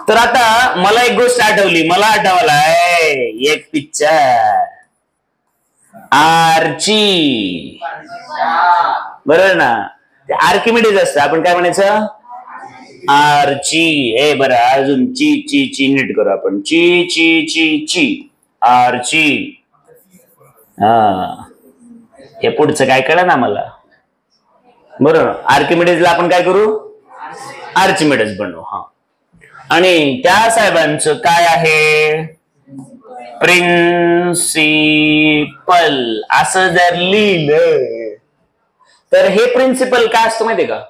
तर आता मला एक गोष्ट आठवली, मला आठवलाय एक पिक्चर आर्ची, बरोबर ना? ते आर्किमिडीज असतं, आपण काय म्हणायचं? आर्ची. बरं, अजून ची ची ची नीट करू आपण. ची ची ची ची आर्ची. हा, हे पुढचं काय कळलं ना मला. बरोबर, आर्किमिडीजला आपण काय करू? आर्चिमिडीज बनवू. हा, आणि त्या साहेबांचं काय आहे? प्रिन्सिपल असं जर लिहिलं तर हे प्रिन्सिपल काय असतं माहितीये का?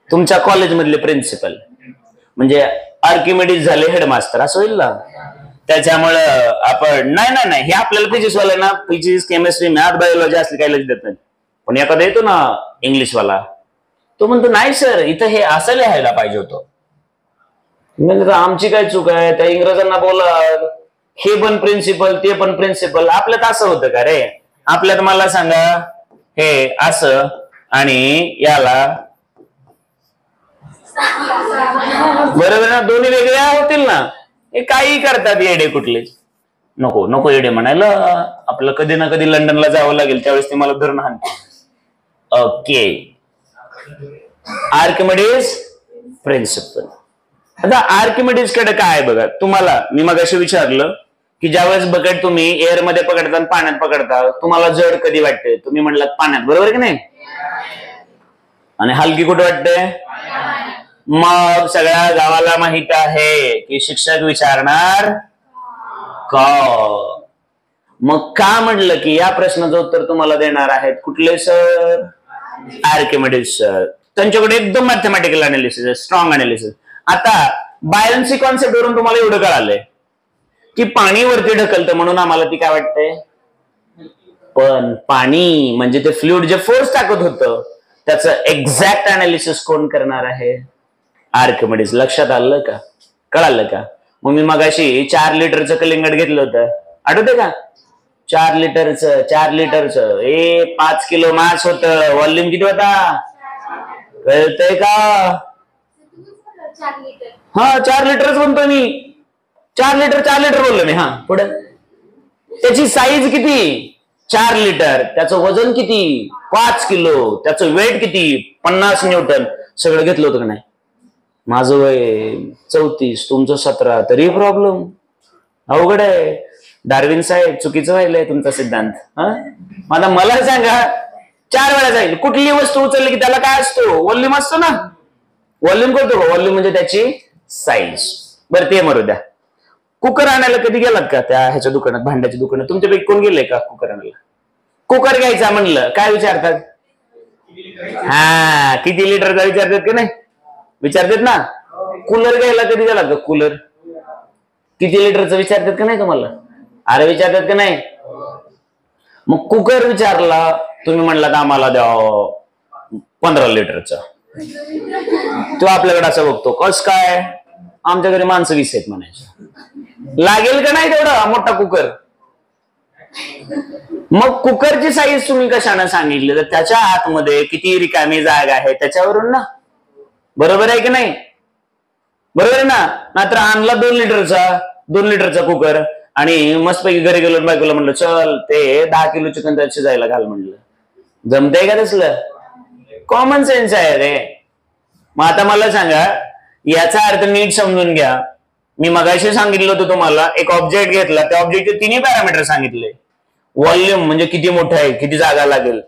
तुमच्या कॉलेजमधले प्रिन्सिपल म्हणजे आर्किमिडीज झाले हेडमास्टर असं होईल ना. त्याच्यामुळं आपण नाही हे आपल्याला फिजिक्स वाला ना, फिजिक्स, केमिस्ट्री, मॅथ, बायोलॉजी असले काही लक्ष देत नाही. पण एखादा येतो ना इंग्लिशवाला, तो म्हणतो नाही सर इथं हे असं लिहायला पाहिजे होतं. म्हणजे आमची काय चूक आहे? त्या इंग्रजांना बोला हे पण प्रिन्सिपल ते पण प्रिन्सिपल. आपल्यात असं होतं का रे? आपल्यात मला सांगा, हे असं आणि याला बरोबर ना, दोन्ही वेगळ्या होतील ना. हे काही करतात येडे कुठले. नको नको येडे म्हणायला, आपलं कधी ना कधी लंडनला जावं लागेल, त्यावेळेस ते मला धरून हाणते. Okay, Archimedes principle. आता आर्किमिडीज कडे काय आहे बघा. तुम्हाला मी मगाशी विचारलं की ज्यावेळेस बकेट तुम्ही एअर मध्ये पकडता आणि पाण्यात पकडता, तुम्हाला जड कधी वाटते? तुम्ही म्हणलात पाण्यात, बरोबर की नाही? आणि हलकी कुठे वाटते? मग सगळ्या गावाला माहित आहे की शिक्षक विचारणार का. मग का म्हटलं की या प्रश्नाचं उत्तर तुम्हाला देणार आहेत कुठले सर? Archimedes sir. त्यांच्याकडे एकदम मॅथमॅटिकल अनालिसिस आहे, स्ट्रॉंग अनालिसिस. आता बायन्सी कॉन्सेप्ट वरून तुम्हाला एवढं कळालंय की पाणी वरती ढकलतं म्हणून आम्हाला ती काय वाटते. पण पाणी म्हणजे ते फ्लुइड जे फोर्स टाकत होतं त्याचं एक्झॅक्ट अनालिसिस कोण करणार आहे? आर्किमिडीज. लक्षात आलं का? कळालं का? मग मी मगाशी 4 लिटरचं कलिंगड घेतलं होतं, आठवतंय का? 4 लिटरचं 5 किलो मास होतं. व्हॉल्यूम किती होता कळतंय का? हा, 4 लिटरच म्हणतो मी. 4 लिटर बोललो मी. हा, पुढे त्याची साईज किती? 4 लिटर. त्याचं वजन किती? 5 किलो. त्याचं वेट किती? 50 न्यूटन. सगळं घेतलं होतं का नाही? माझं वय 34, तुमचं 17, तरी प्रॉब्लेम. अवघड आहे डार्विन साहेब, चुकीचं व्हायलंय तुमचा सिद्धांत. आता मला सांगा, 4 वेळा जाईल कुठली वस्तू उचलली की त्याला काय असतो? व्हॉल्यूम असतो ना. व्हॉल्यूम करतो का? व्हॉल्यूम म्हणजे त्याची साईज. बरं ते मरू द्या. कुकर आणायला कधी गेलात का त्या ह्याच्या दुकानात, भांड्याच्या दुकानात? तुमच्यापैकी कोण गेले का कुकर आणायला? कुकर घ्यायचा म्हणलं काय विचारतात? हा, किती लिटरचा विचारतात का नाही? विचारतात ना. कूलर घ्यायला कधी गेलात का? कूलर किती लिटरचं विचारतात का नाही तुम्हाला? अरे विचारतात का नाही? मग कुकर विचारला, तुम्ही म्हणलात आम्हाला द्या 15 लिटरचा. तो आपल्याकडे असं बघतो, कस काय? आमच्या घरी माणसं 20 आहेत म्हणायचं. लागेल का नाही तेवढा मोठा कुकर? मग कुकरची साईज तुम्ही कशाने सांगितली? तर त्याच्या आतमध्ये किती रिकामी जागा आहे त्याच्यावरून ना. बरोबर आहे की नाही? बरोबर आहे ना. नाहीतर आणला 2 लिटरचा कुकर आणि मस्तपैकी घरी गेलो, बायकोला म्हणलं चल ते 10 किलो चिकन त्यात शिजायला घाल म्हणलं. जमतंय का तसलं? कॉमन सेन्स आहे रे. मग आता मला सांगा, याचा अर्थ नीट समजून घ्या. मी मगाशी सांगितलं होतं तुम्हाला, एक ऑब्जेक्ट घेतला, त्या ऑब्जेक्टचे 3 पॅरामीटर सांगितले. व्हॉल्यूम म्हणजे किती मोठं आहे, किती जागा लागेल,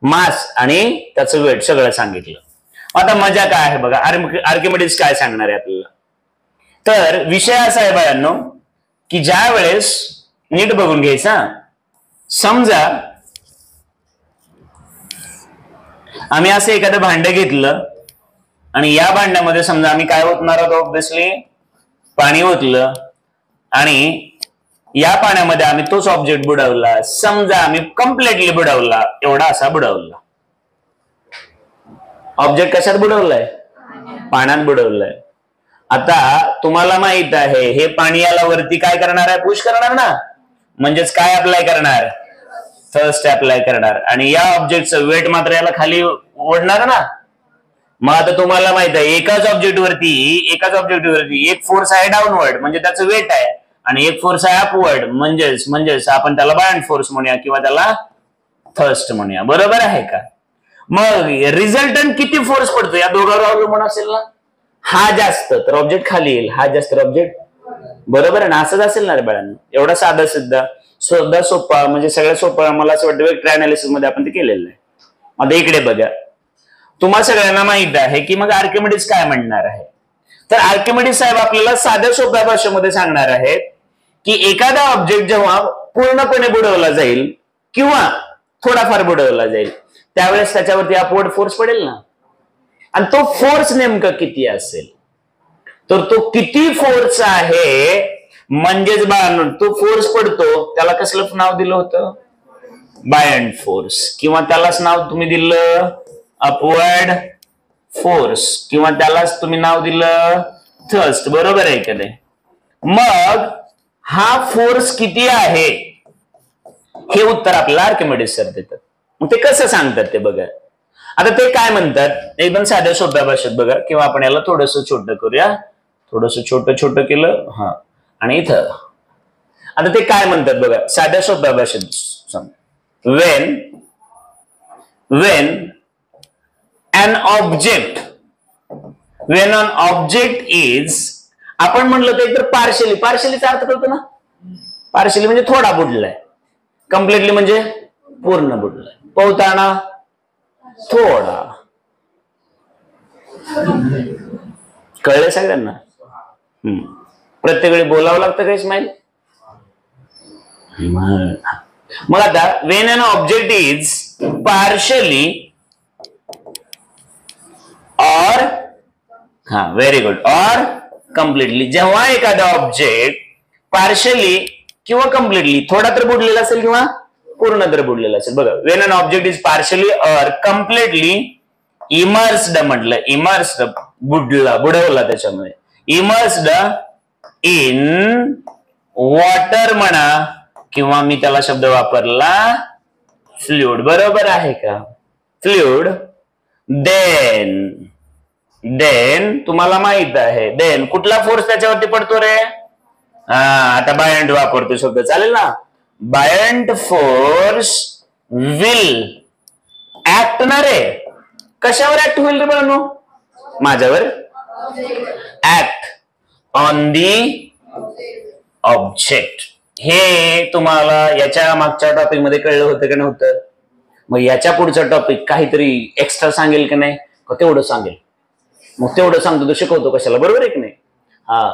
मास आणि त्याचं वेट सगळं सांगितलं. आता मजा काय आहे बघा, आर्किमिडीज काय सांगणार आहे आपल्याला. तर विषय असा आहे बाळांनो की ज्या वेळेस नीट बघून घ्यायचा, समजा आम्ही असं एखादं भांड घेतलं आणि या भांड्यामध्ये समजा आम्ही काय ओतणार आहोत? ऑब्विसली पाणी ओतलं आणि या पाण्यामध्ये आम्ही तोच ऑब्जेक्ट बुडवला. समजा आम्ही कम्प्लिटली बुडवला, एवढा असा बुडवला. ऑब्जेक्ट कशात बुडवलाय? पाण्यात बुडवलाय. आता तुम्हाला माहित आहे हे पाणी याला वरती काय करणार आहे? पुश करणार ना. म्हणजेच काय अप्लाय करणार? थर्स्ट अप्लाय करणार. आणि या ऑब्जेक्टचं वेट मात्र याला खाली ओढणार ना. मग आता तुम्हाला माहित आहे एकाच ऑब्जेक्टवरती एक फोर्स आहे डाऊनवर्ड म्हणजे त्याचं वेट आहे आणि एक फोर्स आहे अपवर्ड म्हणजेच आपण त्याला बायंट फोर्स म्हणूया किंवा त्याला थर्स्ट म्हणूया. बरोबर आहे का? मग रिझल्टंट किती फोर्स पडतो या दोघांवर अवलंबून असेल ना. हा जास्त तर ऑब्जेक्ट खाली येईल, हा जास्त तर ऑब्जेक्ट. बरोबर आहे ना? असंच असेल ना रे बाळांनो. एवढा साधा सुद्धा सोपा म्हणजे सगळ्यात सोपा मला असं वाटतं वेक्टर अनालिसिस मध्ये आपण ते केलेलं आहे. आता इकडे बघा, तुम्हा सगळ्यांना माहित आहे की मग आर्किमिडीज काय म्हणणार आहे. तर आर्किमिडीज साहेब आपल्याला साध्या सोप्या भाषेमध्ये सांगणार आहेत की एखादा ऑब्जेक्ट जेव्हा पूर्णपणे बुडवला जाईल किंवा थोडाफार बुडवला जाईल त्यावेळेस त्याच्यावरती अपवर्ड फोर्स पडेल ना. आणि तो फोर्स नेमका किती असेल, तर तो किती फोर्स आहे म्हणजेच तो फोर्स पडतो त्याला कसलं नाव दिलं होतं, बायंट फोर्स, किंवा त्यालाच नाव तुम्ही दिलं अपवर्ड फोर्स, किंवा त्यालाच तुम्ही नाव दिलं थ्रस्ट. बरोबर आहे का नाही? मग हा फोर्स किती आहे हे उत्तर आपल्याला आर्किमिडीज सर देतात. मग ते कसं सांगतात ते बघा. आता ते काय म्हणतात एकदम साध्या सोप्या भाषेत बघा, किंवा आपण याला थोडस छोटं करूया. थोडस छोटं केलं, हा, आणि इथं आता ते काय म्हणतात बघा साध्या सोप्या भाषेत. when an object is, आपण म्हणलं तर पार्शियलीचा अर्थ कळतो ना. पार्शियली म्हणजे थोडा बुडलाय, कम्प्लिटली म्हणजे पूर्ण बुडलाय, पोहताना थोडा. कळलं सगळ्यांना? प्रत्येक वेळी बोलावं लागतं काही स्माईल. मग आता when an object is partially or very good or completely, जेव्हा एखादा ऑब्जेक्ट पार्शियली किंवा कम्प्लिटली थोडा तर बुडलेला असेल किंवा पूर्ण तर बुडलेला असेल. बघा when an object is partially or completely immersed, म्हटलं immersed बुडवला त्याच्यामध्ये, immersed in water म्हणा किंवा मी त्याला शब्द वापरला फ्लुइड. बरोबर आहे का? फ्लुइड. देन तुम्हाला माहित आहे देन कुठला फोर्स त्याच्यावरती पडतो रे? आता बायंट वापरतो शब्द, चालेल ना. बायंट फोर्स विल ऍक्ट ना रे. कशावर ऍक्ट होईल रे बाळांनो? माझ्यावर ऍक्ट ऑन दी ऑब्जेक्ट. हे तुम्हाला याच्या मागच्या टॉपिक मध्ये कळलं होतं की नव्हतं? मग याच्या पुढचा टॉपिक काहीतरी एक्स्ट्रा सांगेल की नाही? तेवढं सांगेल. मग तेवढं सांगतो तो शिकवतो कशाला, बरोबर आहे की नाही? हा,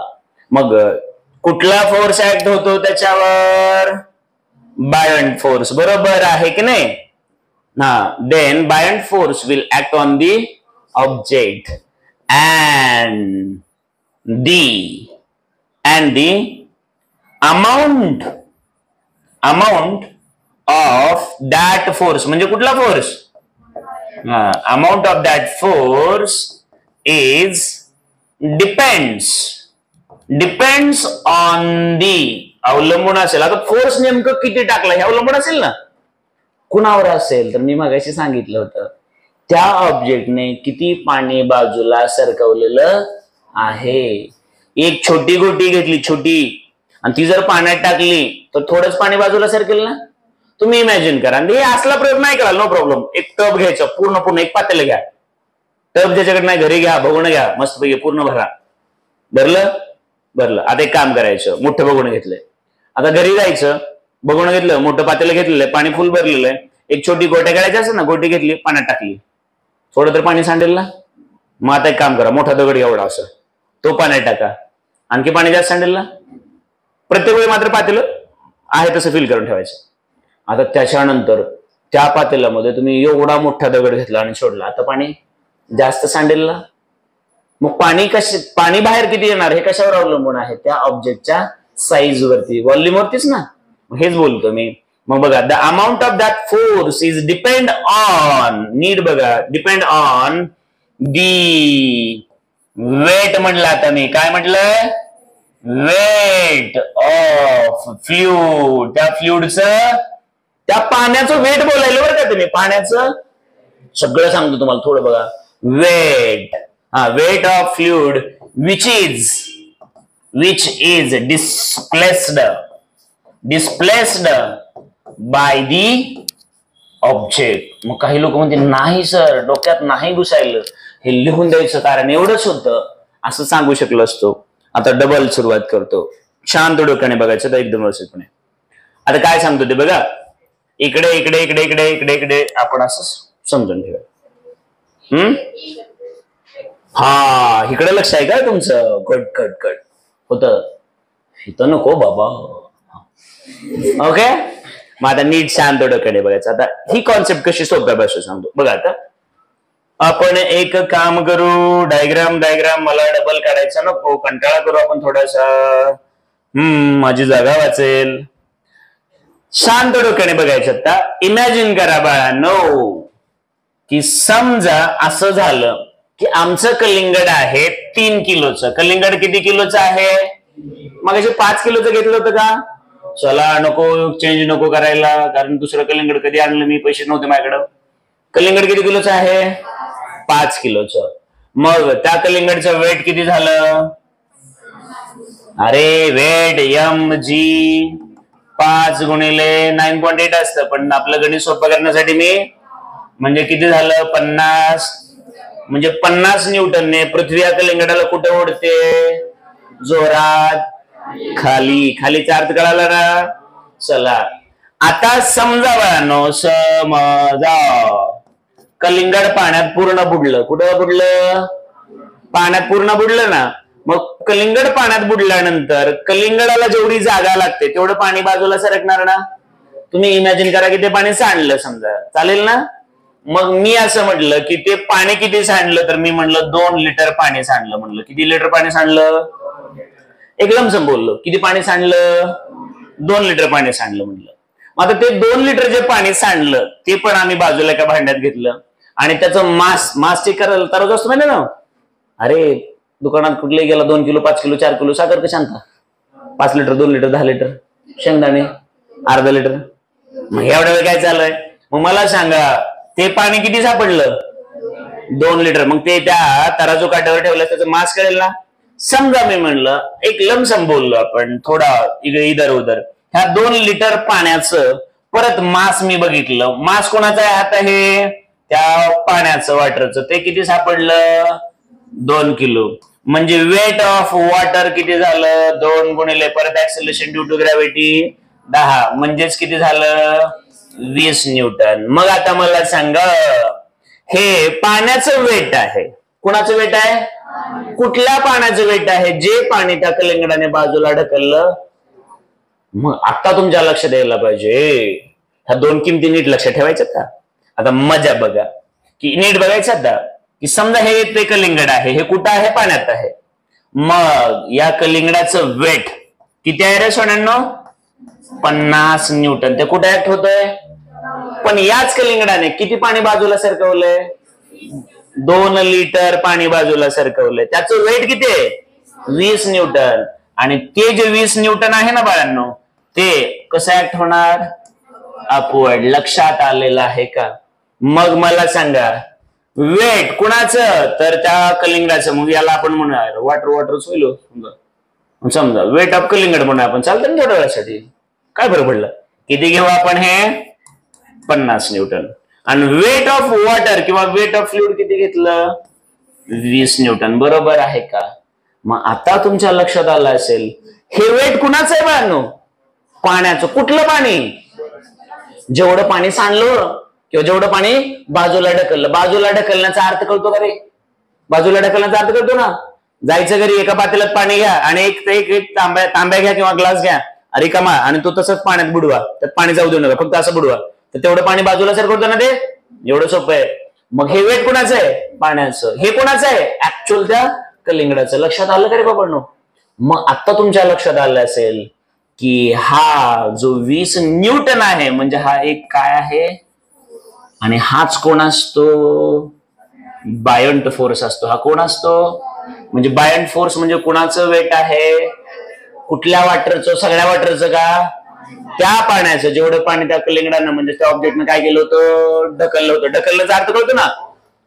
मग कुठला फोर्स ऍक्ट होतो त्याच्यावर? Buoyant force. बरोबर आहे की नाही? हा, then buoyant force will act on the object and the amount of that force, म्हणजे कुठला force? amount of that force is depends on the, अवलंबून असेल. आता फोर्स नेमकं किती टाकला हे अवलंबून असेल ना. कुणावर असेल? तर मी मागाशी सांगितलं होतं त्या ऑब्जेक्टने किती पाणी बाजूला सरकवलेलं आहे. एक छोटी गोटी घेतली छोटी आणि ती जर पाण्यात टाकली तर थोडंच पाणी बाजूला सरकेल ना. तुम्ही इमॅजिन करा. आणि हे असला प्रयोग नाही कराल, नो प्रॉब्लेम. एक टब घ्यायचं पूर्ण एक पातेलं घ्या. टब ज्याच्याकडे नाही घरी घ्या, बघून घ्या, मस्त पैकी पूर्ण भरा. भरलं. आता एक काम करायचं, मोठं बघून घेतलंय. आता घरी जायचं, बघून घेतलं, मोठं पातेलं घेतलेलं आहे, पाणी फुल भरलेलं आहे. एक छोटी गोट्या करायची असेल ना, गोटी घेतली, पाण्यात टाकली, थोडं तर पाणी सांडेल ना. मग आता एक काम करा, मोठा दगड एवढा असं तो पाण्यात टाका, आणखी पाणी जास्त सांडेल ना. प्रत्येक वेळी मात्र पातेलं आहे तसं फिल करून ठेवायचं. आता त्याच्यानंतर त्या पातेल्यामध्ये तुम्ही एवढा मोठा दगड घेतला आणि सोडला, आता पाणी जास्त सांडेल ना. मग पाणी बाहेर किती येणार हे कशावर अवलंबून आहे? त्या ऑब्जेक्टच्या साईज वरती, व्हॉल्यूम वरतीच ना. हेच बोलतो मी. मग बघा, the amount of that force is depend on, नीट बघा, डिपेंड ऑन दी वेट म्हटलं. आता मी काय म्हटलंय? Weight of fluid. त्या फ्लुइडचं, त्या पाण्याचं वेट बोलायला बरं का तुम्ही. पाण्याचं सगळं सांगतो तुम्हाला, थोडं बघा. Weight, weight of fluid which is displaced by the object. मग काही लोक म्हणते नाही सर, डोक्यात नाही घुसायलं, हे लिहून द्यायचं कारण एवढंच होतं, असं सांगू शकलो असतो. आता डबल सुरुवात करतो. शांत डोक्याने बघायचं तर एकदम व्यवस्थितपणे. आता काय सांगतो ते बघा. इकडे इकडे इकडे इकडे इकडे इकडे आपण असं समजून ठेवा. हा, इकडे लक्ष आहे का तुमचं? कट कट कट होत इथं नको बाबा. ओके, मग आता नीट शांत डोक्याने बघायचं. आता ही कॉन्सेप्ट कशी सोप्या भाषेत सांगतो बघा. आता आपण एक काम करू, डायग्राम मला डबल काढायचा नको, कंटाळा करू आपण थोडासा. माझी जागा वाचेल. शांत डोक्याने बघायचं. आता इमॅजिन करा बाळांनो की समजा असं झालं की आमचं कलिंगड आहे 3 किलोचं. कलिंगड किती किलोचं आहे? मग 5 किलोचं घेतलं होतं का? चला नको, चेंज नको करायला, कारण दुसरं कलिंगड कधी आणलं मी, पैसे नव्हते माझ्याकडं. कलिंगड किती किलोचं आहे? 5 किलोचं. मग त्या कलिंगडचं वेट किती झालं? अरे वेट mg 5 गुणिले 9.8 असतं, पण आपलं गणित सोपं करण्यासाठी मी म्हणजे किती झालं 50, म्हणजे 50 न्यूटनने पृथ्वी या कलिंगडाला कुठे ओढते? जोरात खाली. खालीचा अर्थ कळाला ना? चला आता समजा बाळांनो, समजा कलिंगड पाण्यात पूर्ण बुडलं. कुठं बुडलं? पाण्यात पूर्ण बुडलं ना. मग कलिंगड पाण्यात बुडल्यानंतर कलिंगडाला जेवढी जागा लागते तेवढं पाणी बाजूला सरकणार ना. तुम्ही इमॅजिन करा की ते पाणी सांडलं समजा, चालेल ना? मग मी असं म्हटलं की ते पाणी किती सांडलं, तर मी म्हणलं 2 लिटर पाणी सांडलं. म्हणलं किती लिटर पाणी सांडलं? एक लमसम बोललो. किती पाणी सांडलं? 2 लिटर पाणी सांडलं म्हणलं. मग आता ते 2 लिटर जे पाणी सांडलं ते पण आम्ही बाजूला एका भांड्यात घेतलं आणि त्याचं मास चेक करायला तराजू असतो माहिती ना. अरे दुकानात कुठले गेला 2 किलो 5 किलो 4 किलो साखर कशी आणता? 5 लिटर 2 लिटर 10 लिटर शेंगदाणे अर्धा लिटर. मग एवढ्या वेळ काय चाललंय? मग मला सांगा ते पाणी किती सापडलं? 2 लिटर. मग ते त्या तराजू काट्यावर ठेवलं त्याचं मास कळेल ना. समजा मी म्हणलं एक लमसम बोललो आपण, थोडा इधर उधर, ह्या 2 लिटर पाण्याचं परत मास मी बघितलं. मास कोणाचं आहे? आता हे त्या पाण्याचं, वॉटरचं, ते किती सापडलं? 2 किलो. म्हणजे वेट ऑफ वॉटर किती झालं? 2 गुणिले परत ऍक्सेलरेशन ड्यू टू ग्रॅव्हिटी 10, म्हणजेच किती झालं? 20 न्यूटन. मग आता मला सांगा, हे पाण्याचं वेट आहे. कुणाचं वेट आहे? कुठल्या पाण्याचं वेट आहे? जे पाणी त्या कलिंगडाने बाजूला ढकललं. मग आता तुमच्या लक्षात यायला पाहिजे, ह्या 2 किमती नीट लक्षात ठेवायच्यात का? आता मजा बघा की नीट बघायचं आता की समजा हे ते कलिंगड आहे, हे कुठं आहे? पाण्यात आहे. मग या कलिंगडाचं वेट किती आहे रे सोन्यांनो? 50 न्यूटन. ते कुठे ऍक्ट होतंय? पण याच कलिंगडाने किती पाणी बाजूला सरकवलंय? 2 लिटर पाणी बाजूला सरकवलंय. त्याचं वेट किती आहे? 20 न्यूटन. आणि ते जे 20 न्यूटन आहे ना बाळांनो, ते कसं ऍक्ट होणार? अपवर्ड. लक्षात आलेलं आहे का? मग मला सांगा वेट कुणाचं? तर त्या कलिंगडाचं. मग याला आपण म्हणूया वॉटर होईल समजा. वेट ऑफ कलिंगड म्हणूया आपण, चालतं ना थोड्या वेळासाठी. काय बरं पडलं? किती घेऊ आपण? हे 50 न्यूटन. आणि वेट ऑफ वॉटर किंवा वेट ऑफ फ्लुइड किती घेतलं? 20 न्यूटन. बरोबर आहे का? मग आता तुमच्या लक्षात आलं असेल हे वेट कुणाचं आहे बाळांनो? पाण्याचं. कुठलं पाणी? जेवढं पाणी सांडलं किंवा जेवढं पाणी बाजूला ढकललं. बाजूला ढकलण्याचा अर्थ कळतो का रे? बाजूला ढकलण्याचा अर्थ कळतो ना. जायचं घरी, एका पातेल्यात पाणी घ्या आणि एक तांब्या घ्या किंवा ग्लास घ्या रिकामा, आणि तो तसंच पाण्यात बुडवा. त्यात पाणी जाऊ देऊ नका, फक्त असं बुडवा. तर तेवढं पाणी बाजूला सरकवतो ना ते. एवढं सोपं आहे. मग हे वेट कुणाचं आहे? पाण्याचं. हे कोणाचं आहे? ऍक्च्युअल त्या कलिंगडाचं. लक्षात आलं का रे बाबांनो? मग आता तुमच्या लक्षात आलं असेल की हा जो 20 न्यूटन आहे म्हणजे हा एक काय आहे, आणि हाच कोण असतो? बायंट फोर्स असतो. हा कोण असतो? म्हणजे बायंट फोर्स म्हणजे कुणाचं वेट आहे? कुठल्या वॉटरचं? सगळ्या वॉटरचं का? त्या पाण्याचं. जेवढं पाणी त्या कलिंगडानं म्हणजे त्या ऑब्जेक्टनं काय केलं होतं? ढकललं होतं. ढकलण्याचा अर्थ कळतो ना.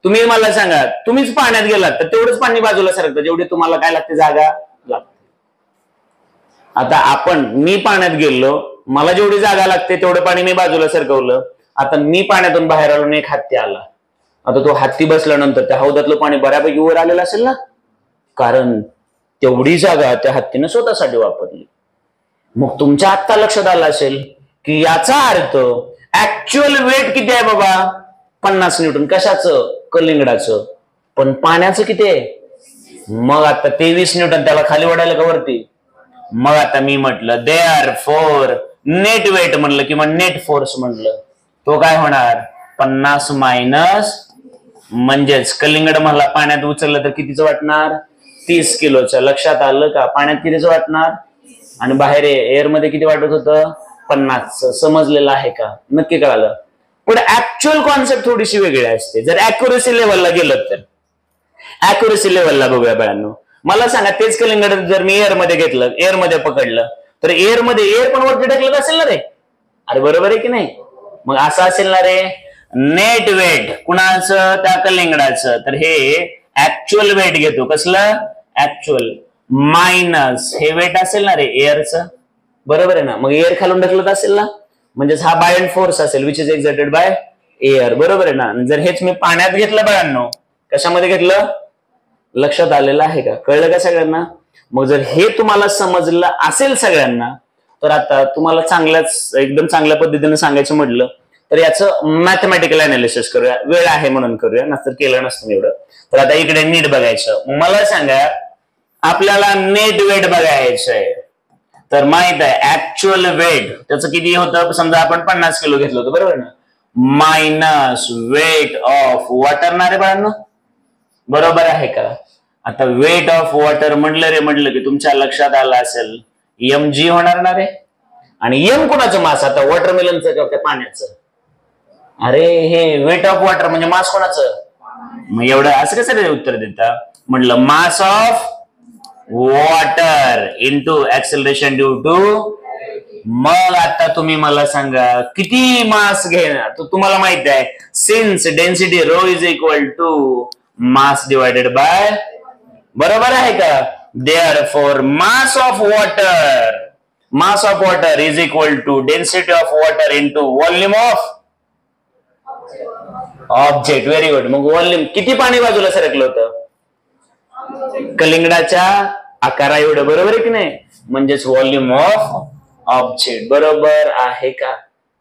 तुम्ही मला सांगा, तुम्हीच पाण्यात गेलात तर तेवढंच पाणी बाजूला सरकतं जेवढी तुम्हाला काय लागते, जागा लागते. आता मी पाण्यात गेलो, मला जेवढी जागा लागते तेवढं पाणी मी बाजूला सरकवलं. आता मी पाण्यातून बाहेर आलो आणि एक हत्ती आला. आता तो हत्ती बसल्यानंतर त्या हौदातलं पाणी बऱ्यापैकी वर आलेलं असेल ना, कारण तेवढी जागा त्या हत्तीनं स्वतःसाठी वापरली. मग तुमच्या आत्ता लक्षात आलं असेल की याचा अर्थ ऍक्च्युअल वेट किती आहे बाबा, 50 न्यूटन. कशाचं, कलिंगडाचं. पण पाण्याचं किती आहे? मग आता 23 न्यूटन. त्याला खाली वाढायला का वरती? मग आता मी म्हटलं देअरफॉर नेट वेट म्हणलं किंवा नेट फोर्स म्हणलं, तो काय होणार, 50 मायनस, म्हणजेच कलिंगड मला पाण्यात उचललं तर कितीचं वाटणार, 30 किलोचं. लक्षात आलं का? पाण्यात कितीचं वाटणार आणि बाहेर एअर मध्ये किती वाटत होतं, 50. समजलेलं आहे का? नक्की कळालं. पण ऍक्च्युअल कॉन्सेप्ट थोडीशी वेगळी असते. जर अॅक्युरेसी लेवलला गेलं तर, अॅक्युरेसी लेवलला बघूया बाळांनो. मला सांगा, तेच कलिंगड जर मी एअर मध्ये घेतलं, एअर मध्ये पकडलं, तर एअर पण वरती ढकलत असेल ना रे? अरे बरोबर आहे की नाही? मग असं असेल ना रे, नेट वेट कुणाचं, त्या कलिंगडाचं. तर हे ऍक्च्युअल वेट घेतो, कसलं, ऍक्च्युअल, मायनस हे वेट असेल ना रे एअरचं. बरोबर आहे ना? मग एअर खालून ढकलत असेल ना, म्हणजेच हा बायंड फोर्स असेल which is exerted by air. बरोबर आहे ना? जर हेच मी पाण्यात घेतलं बाळांनो, कशामध्ये घेतलं, लक्षात आलेलं आहे का? कळलं का सगळ्यांना? मग जर हे तुम्हाला समजलं असेल सगळ्यांना, तर आता तुम्हाला एकदम चांगल्या पद्धतीने सांगायचं म्हटलं तर याचं मॅथमॅटिकल अनालिसिस करूया. वेळ आहे म्हणून करूया, नंतर केलं नसतं एवढं. तर आता इकडे नीट बघायचं. मला सांगा, आपल्याला नेट वेट बघायचंय. तर माहित आहे ऍक्च्युअल वेट त्याचं किती होतं, समजा आपण 50 किलो घेतलं होतं, बरोबर ना, मायनस वेट ऑफ वॉटर ना रे बाळांनो. बरोबर आहे का? आता वेट ऑफ वॉटर म्हटलं की तुमच्या लक्षात आलं असेल mg होणार ना रे. आणि m कोणाचं मास, आता वॉटरमेलनचं किंवा पाण्याचं? अरे हे वेट ऑफ वॉटर म्हणजे मास कोणाचं? मग एवढं असं कसं उत्तर देता? म्हटलं mass of water into acceleration due to. मग आता तुम्ही मला सांगा किती मास घेणार. तुम्हाला माहित आहे since density rho is equal to mass divided by, बरोबर आहे का? Therefore mass of water is equal to density of water into volume of object. Very good. मग व्हॉल्यूम किती पाणी बाजूला सरकलं होतं, कलिंगडाच्या आकारा एवढं. बरोबर आहे की नाही? म्हणजेच व्हॉल्यूम ऑफ ऑब्जेक्ट. बरोबर आहे का?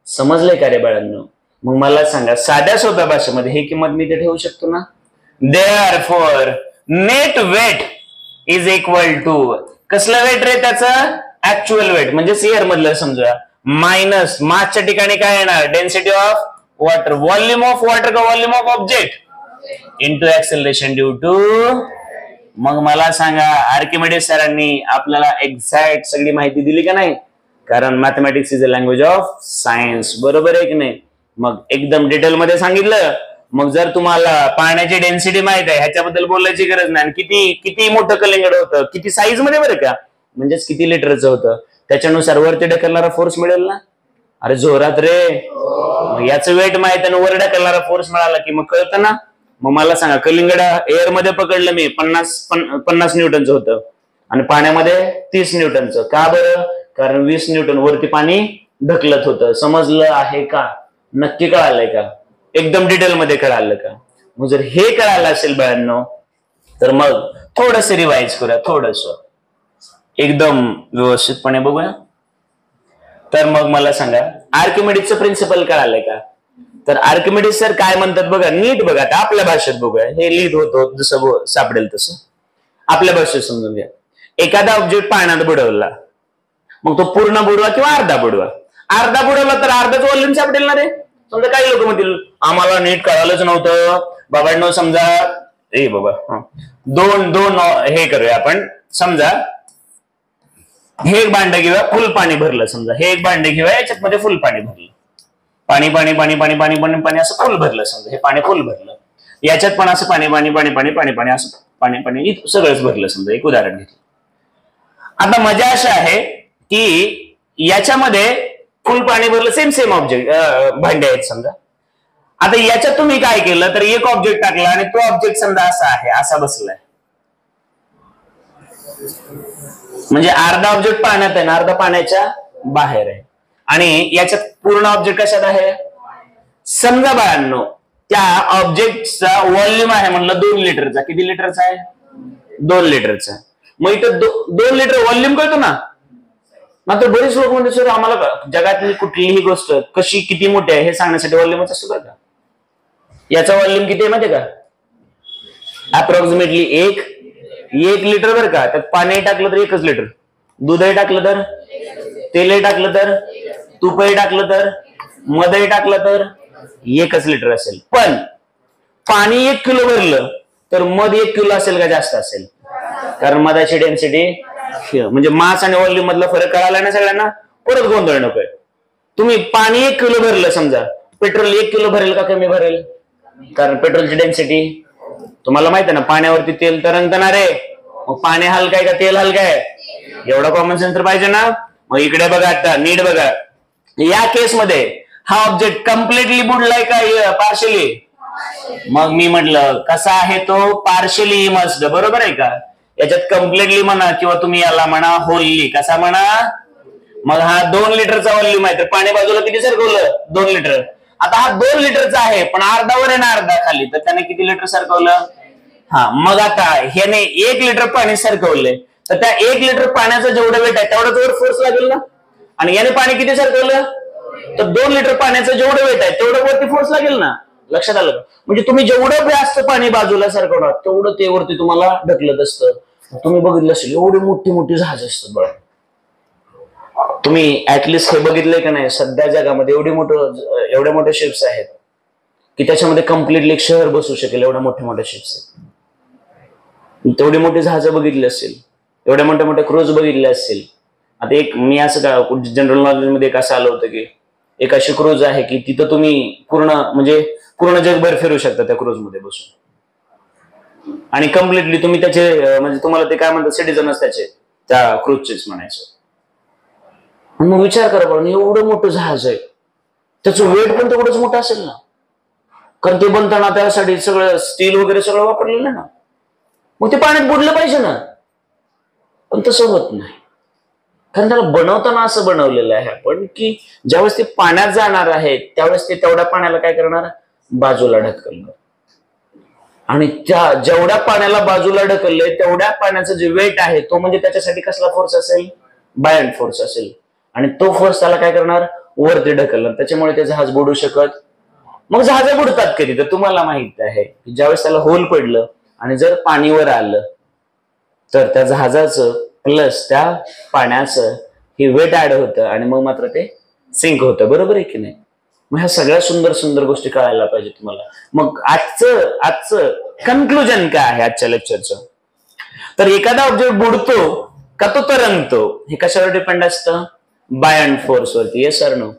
समजलंय का रे बाळांनो? मग मला सांगा, साध्या सोप्या भाषेमध्ये ही किंमत मी ते ठेवू शकतो ना. Therefore net weight is equal to, कसलं वेट रे त्याचं, ऍक्च्युअल वेट म्हणजे एअर मधलं समजा, मायनस मासच्या ठिकाणी काय येणार, density of water, volume of water का volume of object, into acceleration due to. मग मला सांगा, आर्किमिडीज सरांनी आपल्याला एक्झॅक्ट सगळी माहिती दिली का नाही? कारण mathematics is a language of science. बरोबर आहे की नाही? मग एकदम डिटेल मध्ये सांगितलं. मग जर तुम्हाला पाण्याची डेन्सिटी माहित आहे, ह्याच्याबद्दल बोलायची गरज नाही. किती किती मोठं कलिंगड होतं, किती साईज मध्ये, बरं का, म्हणजेच किती लिटरचं होतं, त्याच्यानुसार वरती ढकलणारा फोर्स मिळेल ना. अरे जोरात रे. याचं वेट माहित आहे, वर ढकलणारा फोर्स मिळाला की मग कळतं ना. मग मला सांगा, कलिंगड एअर मध्ये पकडलं मी 50 न्यूटनचं होतं आणि पाण्यामध्ये 30 न्यूटनचं. का बरं? कारण 20 न्यूटन वरती पाणी ढकलत होतं. समजलं आहे का? नक्की कळालंय का? एकदम डिटेल मध्ये कळालं का? मग जर हे कळालं असेल बाळांनो, तर मग थोडस रिवाइज करूया, थोडस एकदम व्यवस्थितपणे बघूया. तर मग मला सांगा, आर्किमिडीजचं प्रिन्सिपल कळालंय का? तर आर्किमिडीज सर काय म्हणतात बघा, नीट बघा, आपल्या भाषेत बघूया. हे लिहित होतो जसं सापडेल तसं आपल्या भाषेत समजून घ्या. एखादा ऑब्जेक्ट पाण्यात बुडवला, मग तो पूर्ण बुडवा किंवा अर्धा बुडवा. अर्धा बुडवला तर अर्धाच व्हॉल्यूम सापडेल ना रे. समजा काही लोक म्हणतील आम्हाला नीट कळालंच नव्हतं बाबांनो. समजा दोन हे करूया आपण. समजा हे एक भांड घेऊया, फुल पाणी भरलं. समजा हे एक भांडे घेऊया, याच्यात मध्ये फुल पाणी भरलं. पाणी पाणी पाणी पाणी पाणी पाणी पाणी असं फुल भरलं. समजा हे पाणी फुल भरलं, याच्यात पण असं पाणी पाणी पाणी पाणी पाणी पाणी असं पाणी पाणी सगळंच भरलं. समजा एक उदाहरण घेतलं. आता मजा अशी आहे की याच्यामध्ये फुल पाणी भरलं, सेम ऑब्जेक्ट भांडे आहेत समजा, आता याच्यात तुम्ही काय केलं तर एक ऑब्जेक्ट टाकला आणि तो ऑब्जेक्ट समजा असा आहे, असा बसलाय, म्हणजे अर्धा ऑब्जेक्ट पाण्यात आहे ना अर्धा पाण्याच्या बाहेर आहे. आणि याच्यात पूर्ण ऑब्जेक्ट कशात आहे. समजा बाळांनो त्या ऑब्जेक्टचा व्हॉल्यूम आहे म्हणलं 2 लिटरचा. किती लिटरचा आहे. 2 लिटरचा. मग इथं 2 लिटर व्हॉल्यूम कळतो ना. मात्र बरेच लोक म्हणते सर आम्हाला जगातली कुठलीही गोष्ट कशी किती मोठी आहे हे सांगण्यासाठी व्हॉल्यूमच असतो बरं का. याचा व्हॉल्यूम किती आहे माहिती आहे का. अप्रॉक्सिमेटली 1 लिटर बरं का. त्यात पाणी टाकलं तर 1च लिटर, दूधही टाकलं तर, तेलही टाकलं तर, तूपही टाकलं तर, मधही टाकलं तर 1च लिटर असेल. पण पाणी 1 किलो भरलं तर मध 1 किलो असेल का जास्त असेल. कारण मधाची डेन्सिटी म्हणजे मास आणि व्हॉल्यूम मधला फरक कळाला ना सगळ्यांना. परत गोंधळ नकोय. तुम्ही पाणी 1 किलो भरलं समजा, पेट्रोल 1 किलो भरेल का कमी भरेल. कारण पेट्रोलची डेन्सिटी तुम्हाला माहिती आहे ना. पाण्यावरती तेल तरंगणार आहे. मग पाणी हलकाय का तेल हलकाय. एवढा कॉमन सेन्स तर पाहिजे ना. मग इकडे बघा आता नीट बघा. या केस मध्ये हा ऑब्जेक्ट कम्प्लिटली बुडलाय का पार्शली. मग मी म्हटलं कसा आहे तो पार्शली इमर्स्ड. बरोबर आहे का. याच्यात कम्प्लिटली म्हणा किंवा तुम्ही याला म्हणा होलली. कसा म्हणा. मग हा 2 लिटरचा व्हॉल्यूम आहे तर पाणी बाजूला किती सरकवलं 2 लिटर. आता हा 2 लिटरचा आहे पण अर्धावर आहे ना अर्धा खाली, तर त्याने किती लिटर सरकवलं. हा मग आता ह्याने 1 लिटर पाणी सरकवलंय तर त्या 1 लिटर पाण्याचं जेवढं वेट आहे तेवढाच वर फोर्स लागेल ना. आणि याने पाणी किती सरकवलं तर 2 लिटर पाण्याचं जेवढं वेट आहे तेवढं वरती फोर्स लागेल ना. लक्षात आलं. म्हणजे तुम्ही जेवढं जास्त पाणी बाजूला सरकवणार तेवढं ते वरती तुम्हाला ढकलत असतं. तुम्ही बघितलं असेल एवढी मोठी मोठी जहाज असतात बघा. तुम्ही ऍटलिस्ट हे बघितलंय का नाही. सध्या जगामध्ये एवढे मोठे शिप्स आहेत की त्याच्यामध्ये कम्प्लिटली एक शहर बसू शकेल. एवढ्या मोठ्या मोठ्या शिप्स आहेत. तेवढी मोठी जहाजं बघितली असेल. एवढ्या मोठ्या मोठ्या क्रूज बघितले असतील. आता एक मी असं का जनरल नॉलेज मध्ये एक असं आलं होतं की एक अशी क्रूज आहे की तिथं तुम्ही पूर्ण जगभर फिरू शकता त्या क्रूज मध्ये बसून. आणि कम्प्लिटली तुम्ही त्याचे म्हणजे तुम्हाला ते काय म्हणतात सिटीजनच त्याचे त्या क्रूजचेच म्हणायचं. मग विचार करा बरं एवढं मोठं जहाज आहे त्याचं वेट पण तेवढंच मोठं असेल ना. कारण ते बनताना त्यासाठी सगळं स्टील वगैरे सगळं वापरलेलं ना. मग ते पाण्यात बुडलं पाहिजे ना. पण तसं होत नाही. कारण त्याला बनवताना असं बनवलेलं आहे आपण की ज्यावेळेस ते पाण्यात जाणार आहे त्यावेळेस ते तेवढ्या पाण्याला काय करणार बाजूला ढकलणार. आणि त्या जेवढ्या पाण्याला बाजूला ढकललंय तेवढ्या पाण्याचं जे वेट आहे तो म्हणजे त्याच्यासाठी कसला फोर्स असेल बायंट फोर्स असेल. आणि तो फोर्स त्याला काय करणार वरती ढकलणार. त्याच्यामुळे ते जहाज बुडू शकत. मग जहाज बुडतात कधी तर तुम्हाला माहित आहे की ज्यावेळेस त्याला होल पडलं आणि जर पाणीवर आलं तर त्या जहाजाचं प्लस त्या पाण्याचं हे वेट ऍड होतं आणि मग मात्र ते सिंक होतं. बरोबर आहे की नाही. मग ह्या सगळ्या सुंदर सुंदर गोष्टी कळायला पाहिजे तुम्हाला. मग आजचं कन्क्लुजन काय आहे आजच्या लेक्चरचं. तर एखादा ऑब्जेक्ट बुडतो का तो तरंगतो हे कशावर डिपेंड असतं बायंट फोर्स वरती. Yes sir no.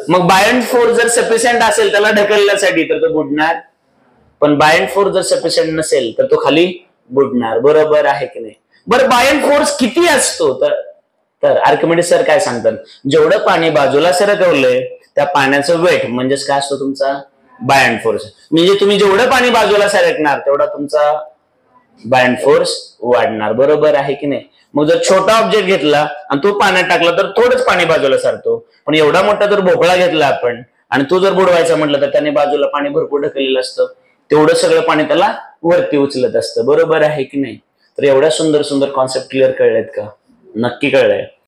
मग बायंट फोर्स जर सफिशियंट असेल त्याला ढकलण्यासाठी तर तो बुडणार. पण बायंट फोर्स जर सफिशियंट नसेल तर तो खाली बुडणार. बरोबर आहे की नाही. बरं बायंट फोर्स किती असतो तर आर्किमिडीज सर काय सांगतात जेवढं पाणी बाजूला सरकवलंय त्या पाण्याचं वेट म्हणजेच काय असतो तुमचा बायंट फोर्स. म्हणजे तुम्ही जेवढं पाणी बाजूला सरकणार तेवढा तुमचा बायंट फोर्स वाढणार. बरोबर आहे की नाही. मग जर छोटा ऑब्जेक्ट घेतला आणि तो पाण्यात टाकला तर थोडंच पाणी बाजूला सरतो. पण एवढा मोठा जर भोपळा घेतला आपण आणि तो जर बुडवायचा म्हटलं तर त्याने बाजूला पाणी भरपूर ढकललेलं असतं. तेवढं सगळं पाणी त्याला वरती उचलत असतं. बरोबर आहे की नाही. तर एवढ्या सुंदर सुंदर कॉन्सेप्ट क्लिअर कळलेत का. नक्की कळलंय.